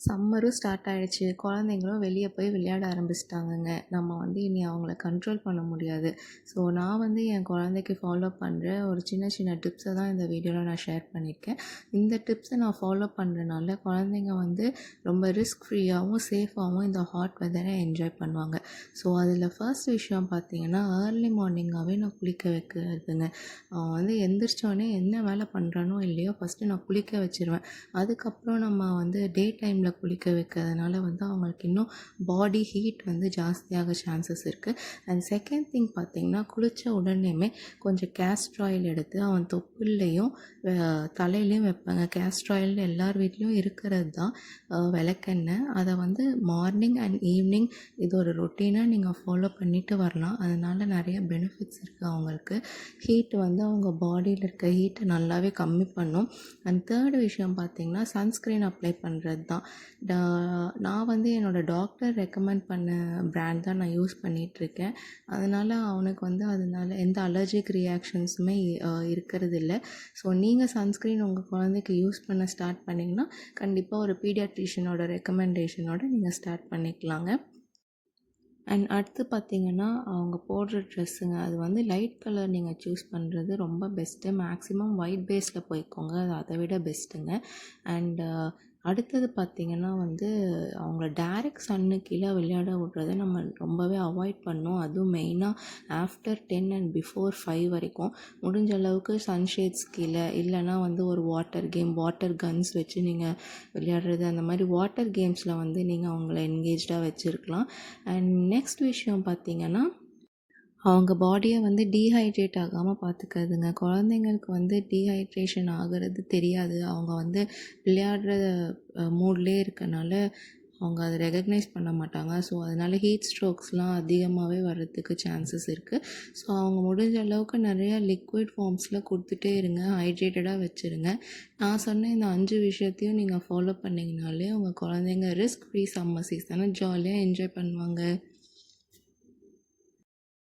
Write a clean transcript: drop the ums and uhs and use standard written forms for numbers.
சம்மரும் start ஆகிடுச்சு, குழந்தைங்களும் வெளியே போய் விளையாட ஆரம்பிச்சிட்டாங்கங்க. நம்ம வந்து இனி அவங்கள கண்ட்ரோல் பண்ண முடியாது. ஸோ நான் வந்து என் குழந்தைக்கு ஃபாலோ பண்ணுற ஒரு சின்ன சின்ன டிப்ஸை தான் இந்த வீடியோவில் நான் ஷேர் பண்ணியிருக்கேன். இந்த டிப்ஸை நான் ஃபாலோ பண்ணுறனால குழந்தைங்க வந்து ரொம்ப ரிஸ்க் ஃப்ரீயாகவும் சேஃபாகவும் இந்த ஹாட் வெதரை என்ஜாய் பண்ணுவாங்க. ஸோ அதில் ஃபர்ஸ்ட் விஷயம் பார்த்திங்கன்னா, ஏர்லி மார்னிங்காகவே நான் குளிக்க வைக்கிறதுங்க. அவன் வந்து எந்திரிச்சோடனே என்ன வேலை பண்ணுறானோ இல்லையோ ஃபஸ்ட்டு நான் குளிக்க வச்சுருவேன். அதுக்கப்புறம் நம்ம வந்து டே டைமில் குளிக்க வைக்கிறதுனால வந்து அவங்களுக்கு இன்னும் பாடி ஹீட் வந்து ஜாஸ்தியாக சான்சஸ் இருக்குது. அண்ட் செகண்ட் திங் பார்த்திங்கன்னா, குளித்த உடனேயுமே கொஞ்சம் கேஸ்டர் ஆயில் எடுத்து அவன் தொப்புள்ளையும் தலையிலையும் வைப்பாங்க. கேஸ்டர் ஆயில் எல்லார் வீட்லேயும் இருக்கிறது தான் விளக்கெண்ணெய். அதை வந்து மார்னிங் அண்ட் ஈவினிங் இது ஒரு ரொட்டீனாக நீங்கள் ஃபாலோ பண்ணிட்டு வரலாம். அதனால் நிறைய பெனிஃபிட்ஸ் இருக்குது. அவங்களுக்கு ஹீட் வந்து அவங்க பாடியில் இருக்க ஹீட்டை நல்லாவே கம்மி பண்ணும். அண்ட் தேர்டு விஷயம் பார்த்திங்கன்னா, சன்ஸ்க்ரீன் அப்ளை பண்ணுறது தான். நான் வந்து என்னோடய டாக்டர் ரெக்கமெண்ட் பண்ண பிராண்ட் தான் நான் யூஸ் பண்ணிகிட்ருக்கேன். அதனால் அவனுக்கு வந்து அதனால எந்த அலர்ஜிக் ரியாக்ஷன்ஸுமே இருக்கிறது இல்லை. ஸோ நீங்கள் சன்ஸ்க்ரீன் உங்கள் குழந்தைக்கு யூஸ் பண்ண ஸ்டார்ட் பண்ணிங்கன்னா கண்டிப்பாக ஒரு பீடியாட்ரிஷியனோட ரெக்கமெண்டேஷனோட நீங்கள் ஸ்டார்ட் பண்ணிக்கலாங்க. அண்ட் அடுத்து பார்த்திங்கன்னா, அவங்க போடுற ட்ரெஸ்ஸுங்க, அது வந்து லைட் கலர் நீங்கள் சூஸ் பண்ணுறது ரொம்ப பெஸ்ட்டு. மேக்ஸிமம் ஒயிட் பேஸில் போய்க்கோங்க, அது அதை விட பெஸ்ட்டுங்க. அண்டு அடுத்தது பார்த்திங்கன்னா வந்து, அவங்கள டைரக்ட் சன்னு கீழே விளையாட விட்றத நம்ம ரொம்பவே அவாய்ட் பண்ணணும். அதுவும் மெயினாக ஆஃப்டர் 10 அண்ட் பிஃபோர் 5 வரைக்கும் முடிஞ்ச அளவுக்கு சன்ஷேட்ஸ் கீழே, இல்லைனா வந்து ஒரு வாட்டர் கேம், வாட்டர் கன்ஸ் வச்சு நீங்கள் விளையாடுறது, அந்த மாதிரி வாட்டர் கேம்ஸில் வந்து நீங்கள் அவங்கள என்கேஜாக வச்சுருக்கலாம். அண்ட் நெக்ஸ்ட் விஷயம் பார்த்திங்கன்னா, அவங்க பாடியை வந்து டீஹைட்ரேட் ஆகாமல் பார்த்துக்கிறதுங்க. குழந்தைங்களுக்கு வந்து டீஹைட்ரேஷன் ஆகிறது தெரியாது. அவங்க வந்து விளையாடுற மூட்லேயே இருக்கனால அவங்க அதை ரெகக்னைஸ் பண்ண மாட்டாங்க. ஸோ அதனால் ஹீட் ஸ்ட்ரோக்ஸ்லாம் அதிகமாகவே வர்றதுக்கு சான்சஸ் இருக்குது. ஸோ அவங்க முடிஞ்ச அளவுக்கு நிறையா லிக்விட் ஃபார்ம்ஸில் கொடுத்துட்டே இருங்க, ஹைட்ரேட்டடாக வச்சுருங்க. நான் சொன்ன இந்த 5 விஷயத்தையும் நீங்கள் ஃபாலோ பண்ணிங்கனாலே உங்கள் குழந்தைங்க ரிஸ்க் ஃப்ரீ சம்மர் சீசனை ஜாலியாக என்ஜாய் பண்ணுவாங்க.